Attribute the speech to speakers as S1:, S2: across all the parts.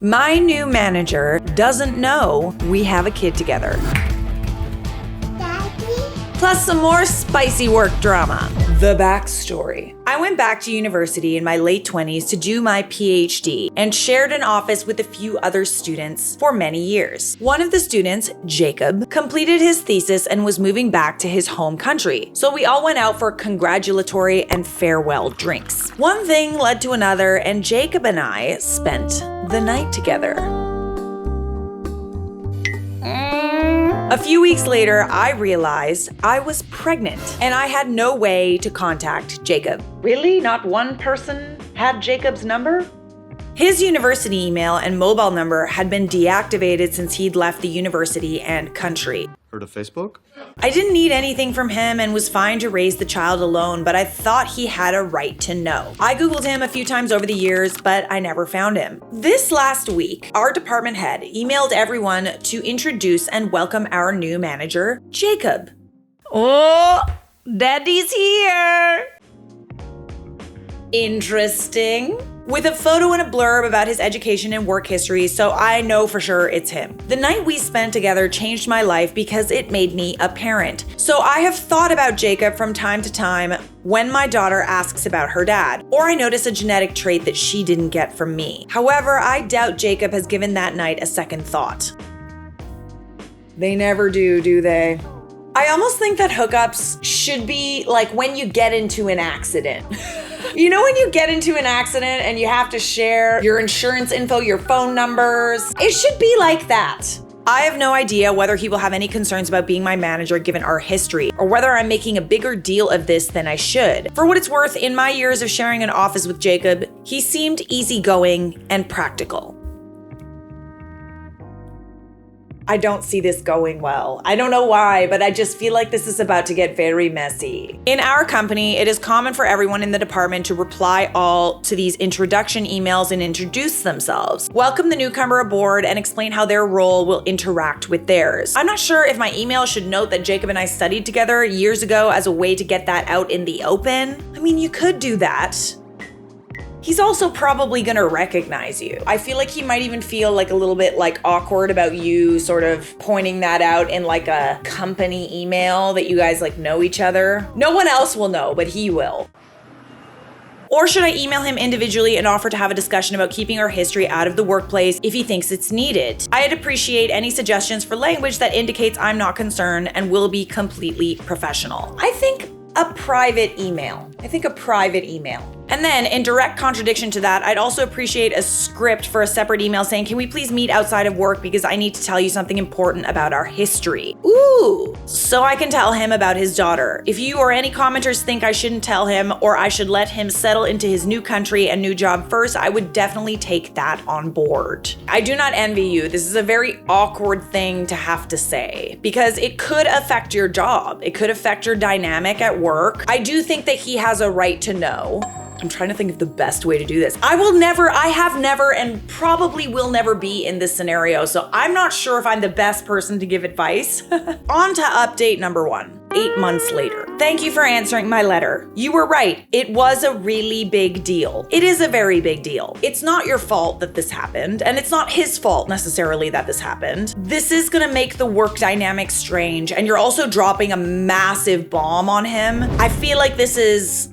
S1: My new manager doesn't know we have a kid together. Plus some more spicy work drama. The backstory. I went back to university in my late 20s to do my PhD and shared an office with a few other students for many years. One of the students, Jacob, completed his thesis and was moving back to his home country. So we all went out for congratulatory and farewell drinks. One thing led to another, and Jacob and I spent the night together. A few weeks later, I realized I was pregnant and I had no way to contact Jacob. Really? Not one person had Jacob's number? His university email and mobile number had been deactivated since he'd left the university and country.
S2: Heard of Facebook?
S1: I didn't need anything from him and was fine to raise the child alone, but I thought he had a right to know. I Googled him a few times over the years, but I never found him. This last week, our department head emailed everyone to introduce and welcome our new manager, Jacob. Oh, Daddy's here! Interesting. With a photo and a blurb about his education and work history, so I know for sure it's him. The night we spent together changed my life because it made me a parent. So I have thought about Jacob from time to time when my daughter asks about her dad, or I notice a genetic trait that she didn't get from me. However, I doubt Jacob has given that night a second thought. They never do they? I almost think that hookups should be like when you get into an accident. You know when you get into an accident and you have to share your insurance info, your phone numbers? It should be like that. I have no idea whether he will have any concerns about being my manager given our history, or whether I'm making a bigger deal of this than I should. For what it's worth, in my years of sharing an office with Jacob, he seemed easygoing and practical. I don't see this going well. I don't know why, but I just feel like this is about to get very messy. In our company, it is common for everyone in the department to reply all to these introduction emails and introduce themselves, welcome the newcomer aboard, and explain how their role will interact with theirs. I'm not sure if my email should note that Jacob and I studied together years ago as a way to get that out in the open. I mean, you could do that. He's also probably gonna recognize you. I feel like he might even feel like a little bit like awkward about you sort of pointing that out in like a company email that you guys like know each other. No one else will know, but he will. Or should I email him individually and offer to have a discussion about keeping our history out of the workplace if he thinks it's needed? I'd appreciate any suggestions for language that indicates I'm not concerned and will be completely professional. I think a private email. And then, in direct contradiction to that, I'd also appreciate a script for a separate email saying, can we please meet outside of work because I need to tell you something important about our history. Ooh, so I can tell him about his daughter. If you or any commenters think I shouldn't tell him or I should let him settle into his new country and new job first, I would definitely take that on board. I do not envy you. This is a very awkward thing to have to say because it could affect your job. It could affect your dynamic at work. I do think that he has a right to know. I'm trying to think of the best way to do this. I have never, and probably will never be in this scenario, so I'm not sure if I'm the best person to give advice. On to update number 1, 8 months later. Thank you for answering my letter. You were right. It was a really big deal. It is a very big deal. It's not your fault that this happened, and it's not his fault necessarily that this happened. This is gonna make the work dynamic strange, and you're also dropping a massive bomb on him. I feel like this is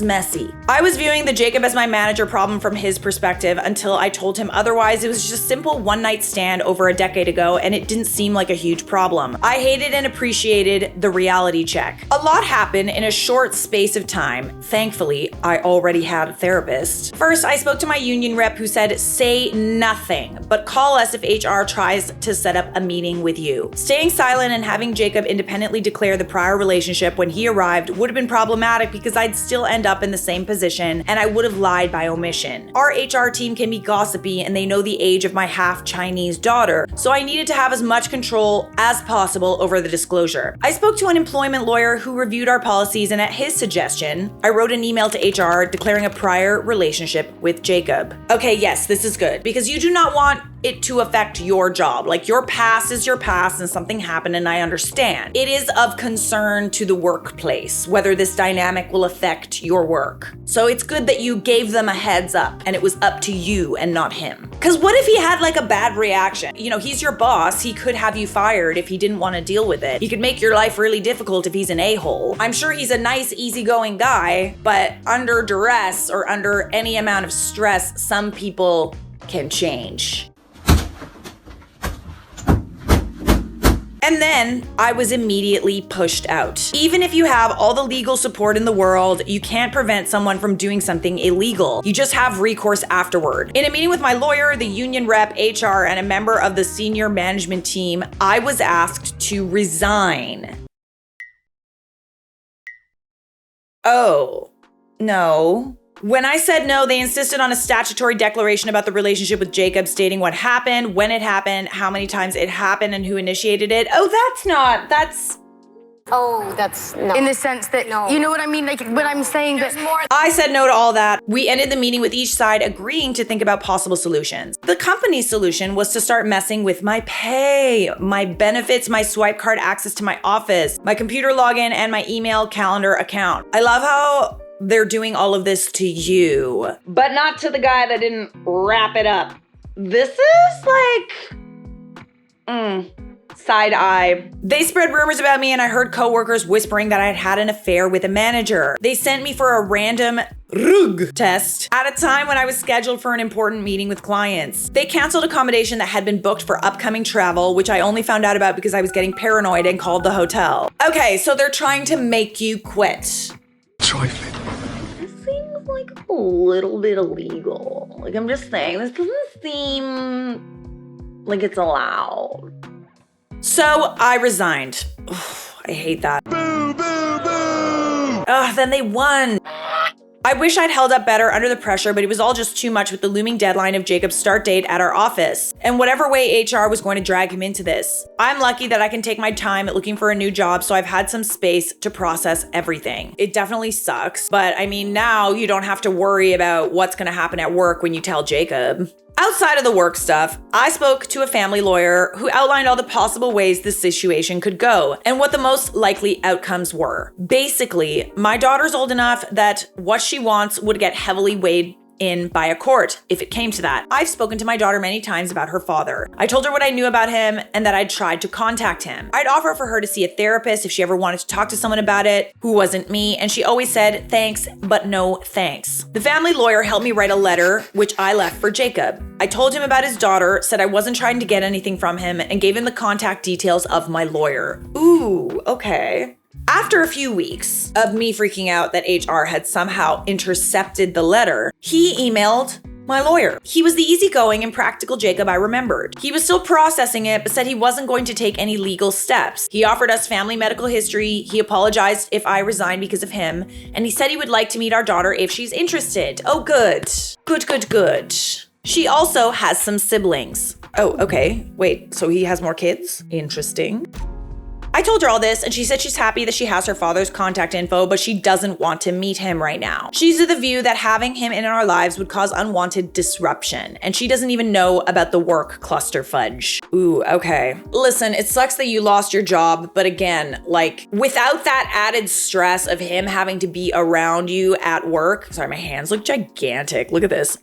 S1: messy. I was viewing the Jacob as my manager problem from his perspective until I told him otherwise. It was just a simple one-night stand over a decade ago, and it didn't seem like a huge problem. I hated and appreciated the reality check. A lot happened in a short space of time. Thankfully, I already had a therapist. First, I spoke to my union rep who said, say nothing, but call us if HR tries to set up a meeting with you. Staying silent and having Jacob independently declare the prior relationship when he arrived would have been problematic because I'd still end up in the same position and I would have lied by omission. Our HR team can be gossipy and they know the age of my half-Chinese daughter, so I needed to have as much control as possible over the disclosure. I spoke to an employment lawyer who reviewed our policies, and at his suggestion, I wrote an email to HR declaring a prior relationship with Jacob. Okay, yes, this is good, because you do not want it to affect your job. Like, your past is your past and something happened, and I understand. It is of concern to the workplace whether this dynamic will affect your work. So it's good that you gave them a heads up and it was up to you and not him. Because what if he had like a bad reaction? You know, he's your boss. He could have you fired if he didn't want to deal with it. He could make your life really difficult if he's an a-hole. I'm sure he's a nice, easygoing guy, but under duress or under any amount of stress, some people can change. And then I was immediately pushed out. Even if you have all the legal support in the world, you can't prevent someone from doing something illegal. You just have recourse afterward. In a meeting with my lawyer, the union rep, HR, and a member of the senior management team, I was asked to resign. Oh, no. When I said no, they insisted on a statutory declaration about the relationship with Jacob, stating what happened, when it happened, how many times it happened, and who initiated it. Oh, that's
S2: no. In the sense that, no. You know what I mean? Like, when I'm saying that
S1: I said no to all that. We ended the meeting with each side agreeing to think about possible solutions. The company's solution was to start messing with my pay, my benefits, my swipe card access to my office, my computer login, and my email calendar account. I love how they're doing all of this to you, but not to the guy that didn't wrap it up. This is like, side eye. They spread rumors about me, and I heard coworkers whispering that I had an affair with a manager. They sent me for a random RUG test at a time when I was scheduled for an important meeting with clients. They canceled accommodation that had been booked for upcoming travel, which I only found out about because I was getting paranoid and called the hotel. Okay, so they're trying to make you quit.
S3: Trifling.
S1: This seems like a little bit illegal. Like, I'm just saying, this doesn't seem like it's allowed. So I resigned. I hate that.
S3: Boo, boo, boo!
S1: Then they won. I wish I'd held up better under the pressure, but it was all just too much with the looming deadline of Jacob's start date at our office, and whatever way HR was going to drag him into this. I'm lucky that I can take my time at looking for a new job, so I've had some space to process everything. It definitely sucks, but I mean, now you don't have to worry about what's gonna happen at work when you tell Jacob. Outside of the work stuff, I spoke to a family lawyer who outlined all the possible ways this situation could go and what the most likely outcomes were. Basically, my daughter's old enough that what she wants would get heavily weighed in by a court if it came to that. I've spoken to my daughter many times about her father. I told her what I knew about him and that I'd tried to contact him. I'd offer for her to see a therapist if she ever wanted to talk to someone about it who wasn't me, and she always said thanks, but no thanks. The family lawyer helped me write a letter, which I left for Jacob. I told him about his daughter, said I wasn't trying to get anything from him, and gave him the contact details of my lawyer. Ooh, okay. After a few weeks of me freaking out that HR had somehow intercepted the letter, he emailed my lawyer. He was the easygoing and practical Jacob I remembered. He was still processing it, but said he wasn't going to take any legal steps. He offered us family medical history. He apologized if I resigned because of him, and he said he would like to meet our daughter if she's interested. Oh, good. Good. She also has some siblings. Oh, okay. Wait, so he has more kids? Interesting. I told her all this, and she said she's happy that she has her father's contact info, but she doesn't want to meet him right now. She's of the view that having him in our lives would cause unwanted disruption, and she doesn't even know about the work cluster fudge. Ooh, okay. Listen, it sucks that you lost your job, but again, like, without that added stress of him having to be around you at work, sorry, my hands look gigantic. Look at this.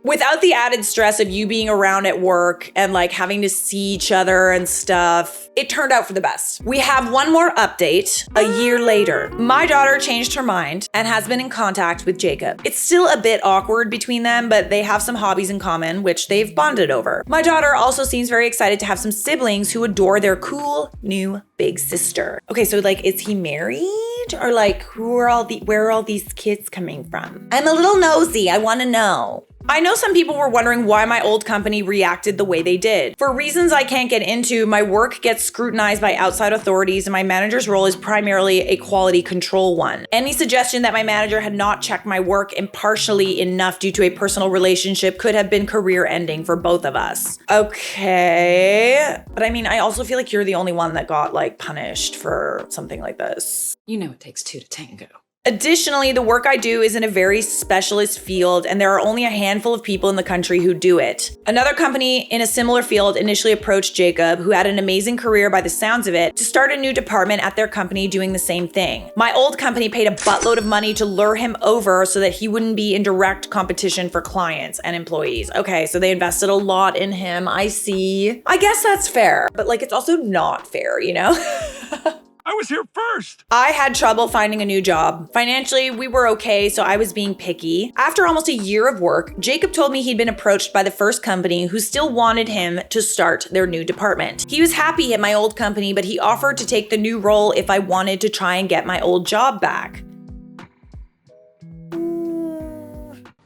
S1: Without the added stress of you being around at work and like having to see each other and stuff, it turned out for the best. We have one more update a year later. My daughter changed her mind and has been in contact with Jacob. It's still a bit awkward between them, but they have some hobbies in common, which they've bonded over. My daughter also seems very excited to have some siblings who adore their cool new big sister. Okay, so like, is he married? Or like, where are all these kids coming from? I'm a little nosy, I wanna know. I know some people were wondering why my old company reacted the way they did. For reasons I can't get into, my work gets scrutinized by outside authorities, and my manager's role is primarily a quality control one. Any suggestion that my manager had not checked my work impartially enough due to a personal relationship could have been career-ending for both of us. Okay. But I mean, I also feel like you're the only one that got like punished for something like this.
S4: You know it takes two to tango.
S1: Additionally, the work I do is in a very specialist field, and there are only a handful of people in the country who do it. Another company in a similar field initially approached Jacob, who had an amazing career by the sounds of it, to start a new department at their company doing the same thing. My old company paid a buttload of money to lure him over so that he wouldn't be in direct competition for clients and employees. Okay, so they invested a lot in him. I see. I guess that's fair, but like it's also not fair, you know?
S3: I was here first.
S1: I had trouble finding a new job. Financially, we were okay, so I was being picky. After almost a year of work, Jacob told me he'd been approached by the first company who still wanted him to start their new department. He was happy at my old company, but he offered to take the new role if I wanted to try and get my old job back.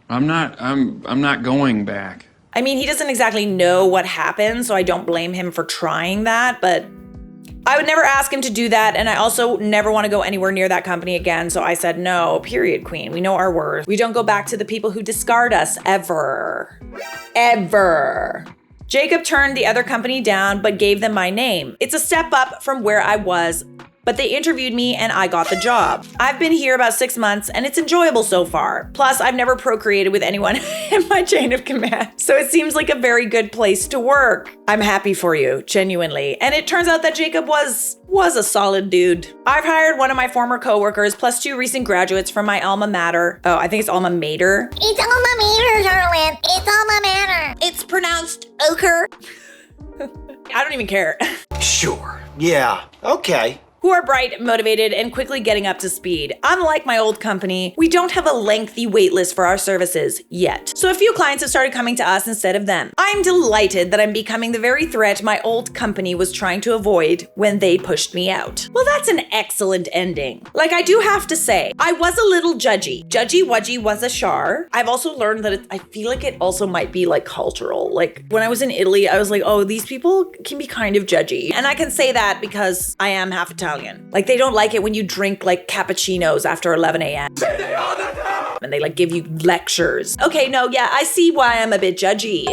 S4: I'm not going back.
S1: I mean, he doesn't exactly know what happened, so I don't blame him for trying that, but I would never ask him to do that, and I also never want to go anywhere near that company again, so I said no, period, queen. We know our worth. We don't go back to the people who discard us, ever. Ever. Jacob turned the other company down, but gave them my name. It's a step up from where I was, but they interviewed me and I got the job. I've been here about 6 months and it's enjoyable so far. Plus, I've never procreated with anyone in my chain of command, so it seems like a very good place to work. I'm happy for you, genuinely. And it turns out that Jacob was a solid dude. I've hired one of my former coworkers plus 2 recent graduates from my alma mater. Oh, I think it's alma mater.
S5: It's alma mater, darling. It's alma mater.
S1: It's pronounced ochre. I don't even care.
S6: Sure. Yeah. Okay.
S1: Who are bright, motivated, and quickly getting up to speed. Unlike my old company, we don't have a lengthy wait list for our services yet. So a few clients have started coming to us instead of them. I'm delighted that I'm becoming the very threat my old company was trying to avoid when they pushed me out. Well, that's an excellent ending. Like, I do have to say, I was a little judgy. Judgy-wudgy was a char. I've also learned that I feel like it also might be like cultural. Like when I was in Italy, I was like, oh, these people can be kind of judgy. And I can say that because I am half Italian. Like they don't like it when you drink like cappuccinos after 11 a.m. And they like give you lectures. Okay, no, yeah, I see why I'm a bit judgy.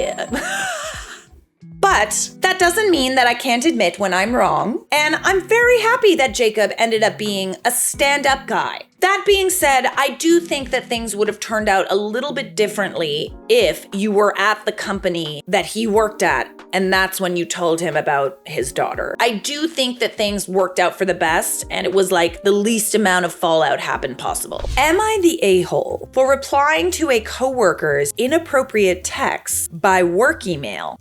S1: But that doesn't mean that I can't admit when I'm wrong. And I'm very happy that Jacob ended up being a stand-up guy. That being said, I do think that things would have turned out a little bit differently if you were at the company that he worked at and that's when you told him about his daughter. I do think that things worked out for the best and it was like the least amount of fallout happened possible. Am I the a-hole for replying to a coworker's inappropriate text by work email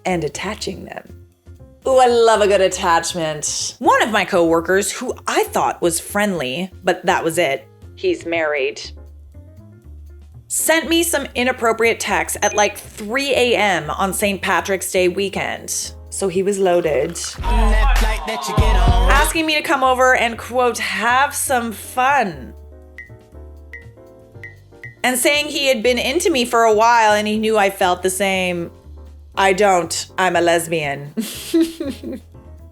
S1: and attaching them? Ooh, I love a good attachment. One of my coworkers, who I thought was friendly, but that was it, he's married, sent me some inappropriate texts at like 3 a.m. on St. Patrick's Day weekend. So he was loaded. Asking me to come over and, quote, have some fun. And saying he had been into me for a while and he knew I felt the same. I don't. I'm a lesbian.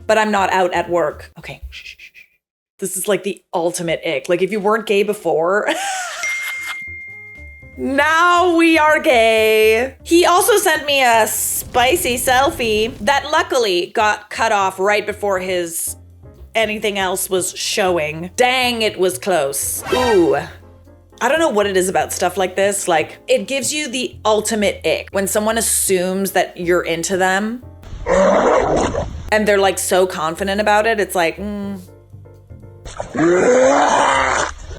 S1: But I'm not out at work. Okay. This is like the ultimate ick. Like if you weren't gay before, now we are gay. He also sent me a spicy selfie that luckily got cut off right before his anything else was showing. Dang, it was close. Ooh. I don't know what it is about stuff like this. Like, it gives you the ultimate ick when someone assumes that you're into them and they're like so confident about it. It's like,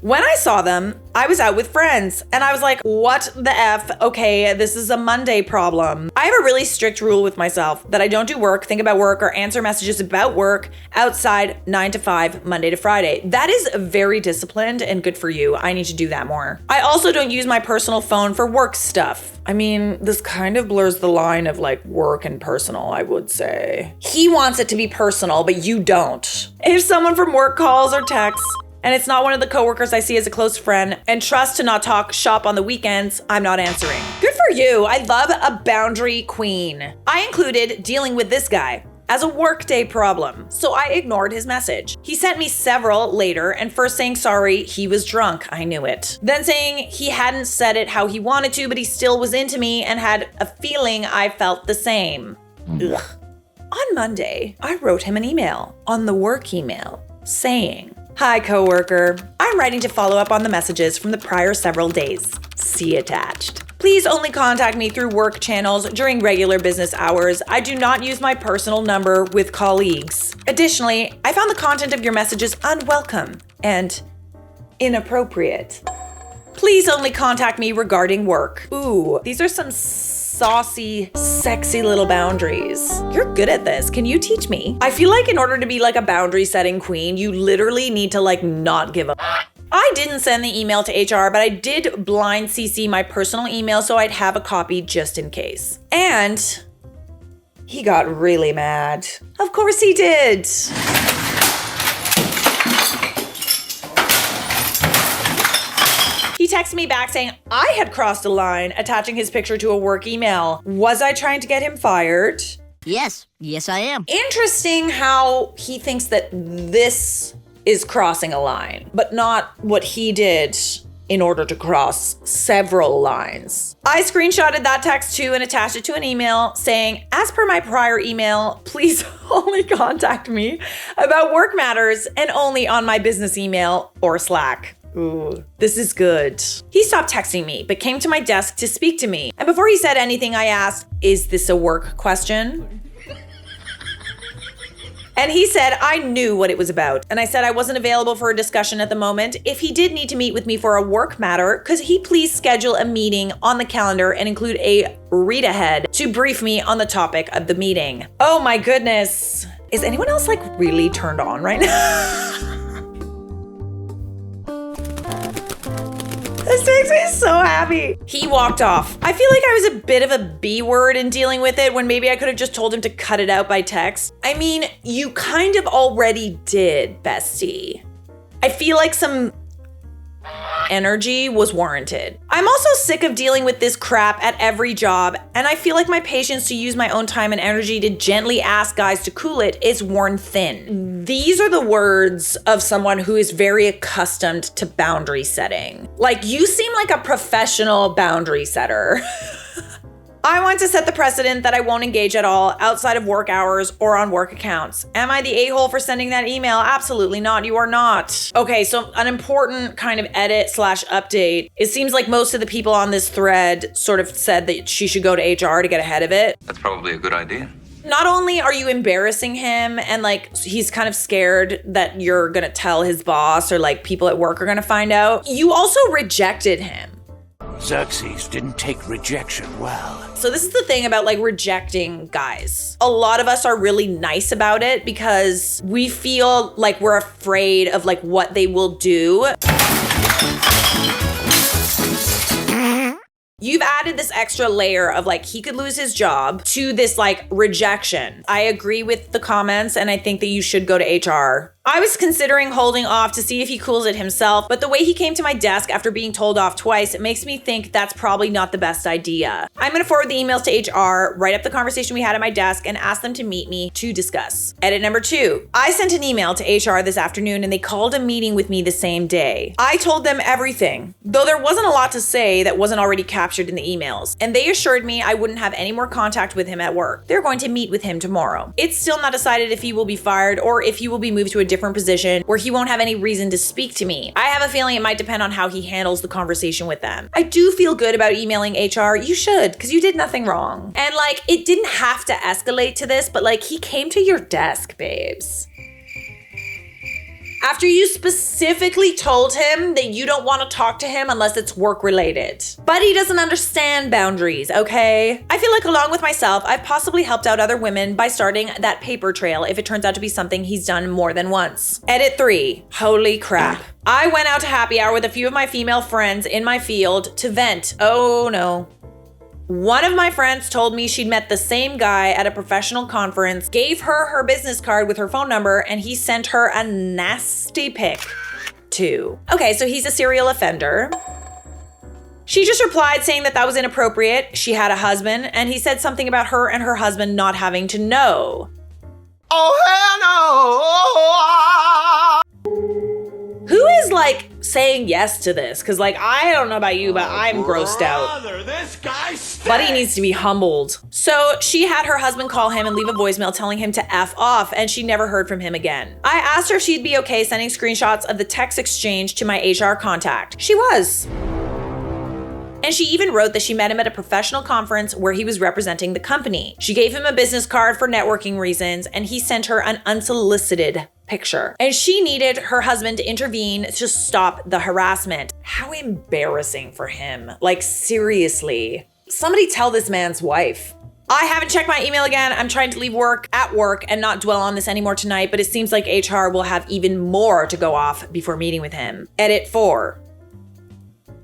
S1: When I saw them, I was out with friends and I was like, what the F? Okay, this is a Monday problem. I have a really strict rule with myself that I don't do work, think about work, or answer messages about work outside 9 to 5, Monday to Friday. That is very disciplined and good for you. I need to do that more. I also don't use my personal phone for work stuff. I mean, this kind of blurs the line of like work and personal, I would say. He wants it to be personal, but you don't. If someone from work calls or texts, and it's not one of the coworkers I see as a close friend and trust to not talk shop on the weekends, I'm not answering. Good for you. I love a boundary queen. I included dealing with this guy as a workday problem, so I ignored his message. He sent me several later and first saying sorry, he was drunk, I knew it. Then saying he hadn't said it how he wanted to, but he still was into me and had a feeling I felt the same. Ugh. On Monday, I wrote him an email on the work email saying, hi, coworker. I I'm writing to follow up on the messages from the prior several days. See attached. Please only contact me through work channels during regular business hours. I do not use my personal number with colleagues. Additionally, I found the content of your messages unwelcome and inappropriate. Please only contact me regarding work. Ooh, these are some saucy, sexy little boundaries. You're good at this. Can you teach me? I feel like in order to be like a boundary setting queen, you literally need to like not give a I didn't send the email to HR, but I did blind CC my personal email so I'd have a copy just in case. And he got really mad. Of course he did. He texted me back saying I had crossed a line, attaching his picture to a work email. Was I trying to get him fired?
S7: Yes, I am.
S1: Interesting how he thinks that this is crossing a line, but not what he did in order to cross several lines. I screenshotted that text too and attached it to an email saying, as per my prior email, please only contact me about work matters and only on my business email or Slack. Ooh, this is good. He stopped texting me, but came to my desk to speak to me. And before he said anything, I asked, is this a work question? And he said I knew what it was about. And I said I wasn't available for a discussion at the moment. If he did need to meet with me for a work matter, could he please schedule a meeting on the calendar and include a read ahead to brief me on the topic of the meeting? Oh my goodness. Is anyone else like really turned on right now? This makes me so happy. He walked off. I feel like I was a bit of a B word in dealing with it when maybe I could have just told him to cut it out by text. I mean, you kind of already did, bestie. I feel like some energy was warranted. I'm also sick of dealing with this crap at every job, and I feel like my patience to use my own time and energy to gently ask guys to cool it is worn thin. These are the words of someone who is very accustomed to boundary setting. Like, you seem like a professional boundary setter. I want to set the precedent that I won't engage at all outside of work hours or on work accounts. Am I the a-hole for sending that email? Absolutely not. You are not. Okay, so an important kind of edit / update. It seems like most of the people on this thread sort of said that she should go to HR to get ahead of it.
S8: That's probably a good idea.
S1: Not only are you embarrassing him and like he's kind of scared that you're gonna tell his boss or like people at work are gonna find out, you also rejected him.
S3: Xerxes didn't take rejection well.
S1: So this is the thing about like rejecting guys. A lot of us are really nice about it because we feel like we're afraid of like what they will do. You've added this extra layer of like, he could lose his job to this like rejection. I agree with the comments and I think that you should go to HR. I was considering holding off to see if he cools it himself, but the way he came to my desk after being told off twice, it makes me think that's probably not the best idea. I'm gonna forward the emails to HR, write up the conversation we had at my desk, and ask them to meet me to discuss. Edit number 2. I sent an email to HR this afternoon and they called a meeting with me the same day. I told them everything, though there wasn't a lot to say that wasn't already captured in the emails, and they assured me I wouldn't have any more contact with him at work. They're going to meet with him tomorrow. It's still not decided if he will be fired or if he will be moved to a different position where he won't have any reason to speak to me. I have a feeling it might depend on how he handles the conversation with them. I do feel good about emailing HR. You should, because you did nothing wrong. And like, it didn't have to escalate to this, but like, he came to your desk, babes. After you specifically told him that you don't want to talk to him unless it's work related. But he doesn't understand boundaries, okay? I feel like along with myself, I've possibly helped out other women by starting that paper trail if it turns out to be something he's done more than once. Edit 3. Holy crap. I went out to happy hour with a few of my female friends in my field to vent. Oh no. One of my friends told me she'd met the same guy at a professional conference, gave her her business card with her phone number, and he sent her a nasty pic too. Okay, so he's a serial offender. She just replied saying that was inappropriate. She had a husband, and he said something about her and her husband not having to know.
S6: Oh, hell no!
S1: Who is like saying yes to this? Because like, I don't know about you, but I'm grossed out.
S3: This guy stinks.
S1: Buddy needs to be humbled. So she had her husband call him and leave a voicemail telling him to F off, and she never heard from him again. I asked her if she'd be okay sending screenshots of the text exchange to my HR contact. She was. And she even wrote that she met him at a professional conference where he was representing the company. She gave him a business card for networking reasons, and he sent her an unsolicited picture. And she needed her husband to intervene to stop the harassment. How embarrassing for him. Like, seriously. Somebody tell this man's wife. I haven't checked my email again. I'm trying to leave work at work and not dwell on this anymore tonight, but it seems like HR will have even more to go off before meeting with him. Edit 4.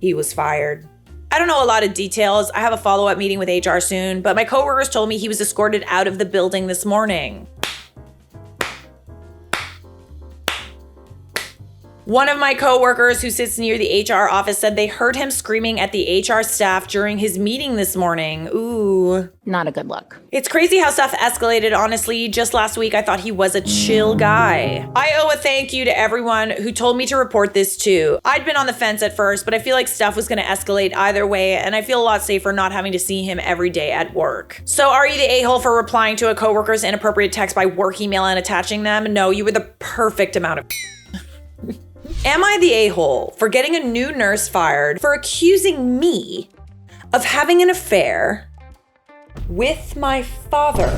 S1: He was fired. I don't know a lot of details. I have a follow-up meeting with HR soon, but my coworkers told me he was escorted out of the building this morning. One of my coworkers who sits near the HR office said they heard him screaming at the HR staff during his meeting this morning. Ooh.
S8: Not a good look.
S1: It's crazy how stuff escalated, honestly. Just last week, I thought he was a chill guy. I owe a thank you to everyone who told me to report this too. I'd been on the fence at first, but I feel like stuff was gonna escalate either way, and I feel a lot safer not having to see him every day at work. So are you the a-hole for replying to a coworker's inappropriate text by work email and attaching them? No, you were the perfect amount of Am I the a-hole for getting a new nurse fired for accusing me of having an affair with my father?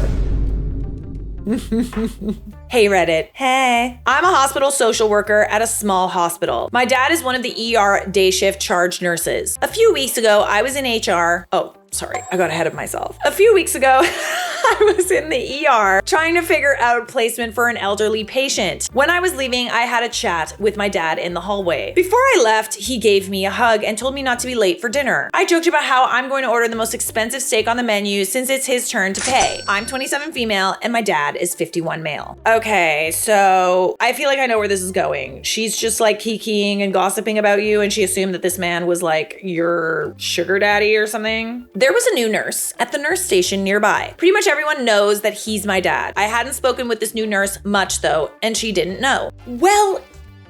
S1: Hey Reddit. Hey. I'm a hospital social worker at a small hospital. My dad is one of the ER day shift charge nurses. A few weeks ago, I was in HR. Oh, sorry, I got ahead of myself. A few weeks ago, I was in the ER trying to figure out placement for an elderly patient. When I was leaving, I had a chat with my dad in the hallway. Before I left, he gave me a hug and told me not to be late for dinner. I joked about how I'm going to order the most expensive steak on the menu since it's his turn to pay. I'm 27 female and my dad is 51 male. Okay, so I feel like I know where this is going. She's just like kikiing and gossiping about you, and she assumed that this man was like your sugar daddy or something. There was a new nurse at the nurse station nearby. Pretty much everyone knows that he's my dad. I hadn't spoken with this new nurse much though, and she didn't know. Well,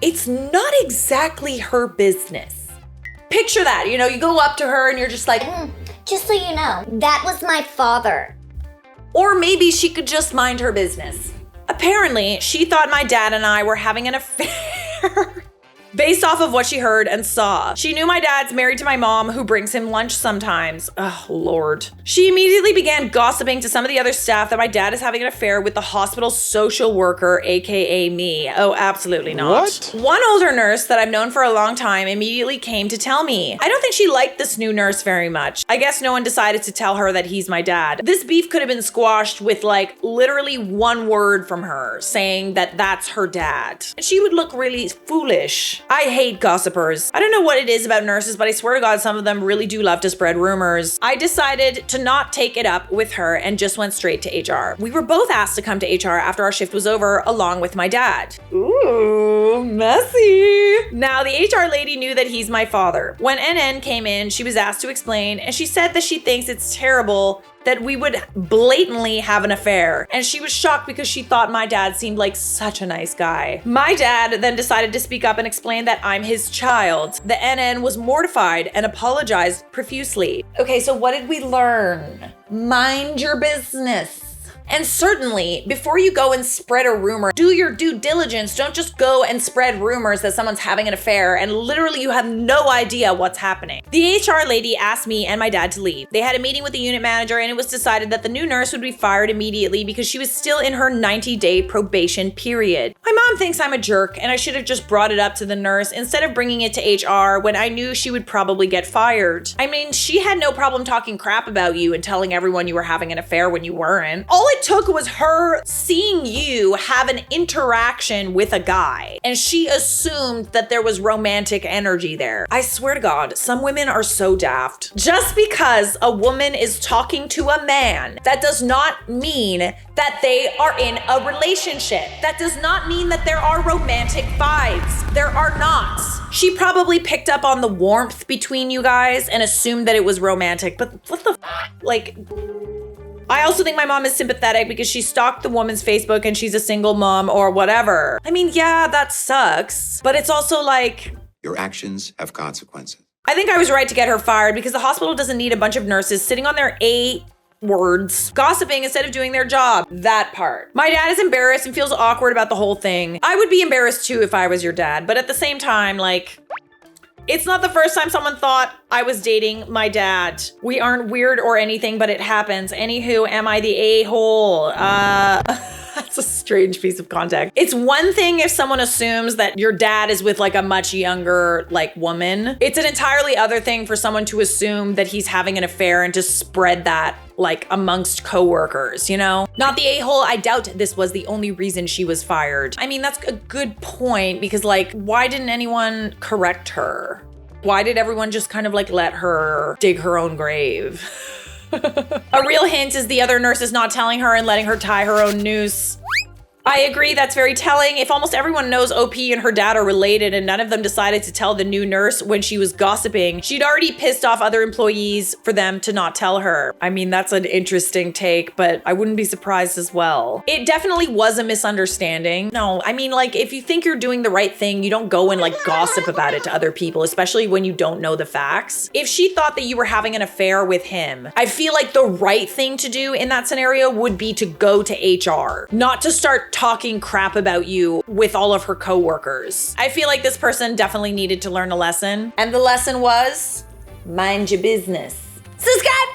S1: it's not exactly her business. Picture that, you know, you go up to her and you're just like,
S5: Just so you know, that was my father.
S1: Or maybe she could just mind her business. Apparently, she thought my dad and I were having an affair. Based off of what she heard and saw. She knew my dad's married to my mom, who brings him lunch sometimes. Oh, Lord. She immediately began gossiping to some of the other staff that my dad is having an affair with the hospital social worker, aka me. Oh, absolutely not.
S6: What?
S1: One older nurse that I've known for a long time immediately came to tell me. I don't think she liked this new nurse very much. I guess no one decided to tell her that he's my dad. This beef could have been squashed with like literally one word from her saying that that's her dad. And she would look really foolish. I hate gossipers. I don't know what it is about nurses, but I swear to God, some of them really do love to spread rumors. I decided to not take it up with her and just went straight to HR. We were both asked to come to HR after our shift was over, along with my dad. Ooh, messy. Now, the HR lady knew that he's my father. When NN came in, she was asked to explain, and she said that she thinks it's terrible that we would blatantly have an affair. And she was shocked because she thought my dad seemed like such a nice guy. My dad then decided to speak up and explain that I'm his child. The NN was mortified and apologized profusely. Okay, so what did we learn? Mind your business. And certainly, before you go and spread a rumor, do your due diligence. Don't just go and spread rumors that someone's having an affair and literally you have no idea what's happening. The HR lady asked me and my dad to leave. They had a meeting with the unit manager and it was decided that the new nurse would be fired immediately because she was still in her 90-day probation period. My mom thinks I'm a jerk and I should have just brought it up to the nurse instead of bringing it to HR when I knew she would probably get fired. I mean, she had no problem talking crap about you and telling everyone you were having an affair when you weren't. All it took was her seeing you have an interaction with a guy, and she assumed that there was romantic energy there. I swear to God, some women are so daft. Just because a woman is talking to a man, that does not mean that they are in a relationship. That does not mean that there are romantic vibes. There are not. She probably picked up on the warmth between you guys and assumed that it was romantic, but what the like, I also think my mom is sympathetic because she stalked the woman's Facebook and she's a single mom or whatever. I mean, yeah, that sucks. But it's also like,
S8: your actions have consequences.
S1: I think I was right to get her fired because the hospital doesn't need a bunch of nurses sitting on their words, gossiping instead of doing their job. That part. My dad is embarrassed and feels awkward about the whole thing. I would be embarrassed too if I was your dad, but at the same time, like, it's not the first time someone thought I was dating my dad. We aren't weird or anything, but it happens. Anywho, am I the a-hole? That's a strange piece of context. It's one thing if someone assumes that your dad is with like a much younger like woman. It's an entirely other thing for someone to assume that he's having an affair and to spread that like amongst coworkers, you know? Not the a-hole. I doubt this was the only reason she was fired. I mean, that's a good point because like, why didn't anyone correct her? Why did everyone just kind of like let her dig her own grave? A real hint is the other nurse is not telling her and letting her tie her own noose. I agree, that's very telling. If almost everyone knows OP and her dad are related and none of them decided to tell the new nurse when she was gossiping, she'd already pissed off other employees for them to not tell her. I mean, that's an interesting take, but I wouldn't be surprised as well. It definitely was a misunderstanding. No, I mean, like, if you think you're doing the right thing, you don't go and like gossip about it to other people, especially when you don't know the facts. If she thought that you were having an affair with him, I feel like the right thing to do in that scenario would be to go to HR, not to start talking crap about you with all of her coworkers. I feel like this person definitely needed to learn a lesson. And the lesson was, mind your business. Subscribe!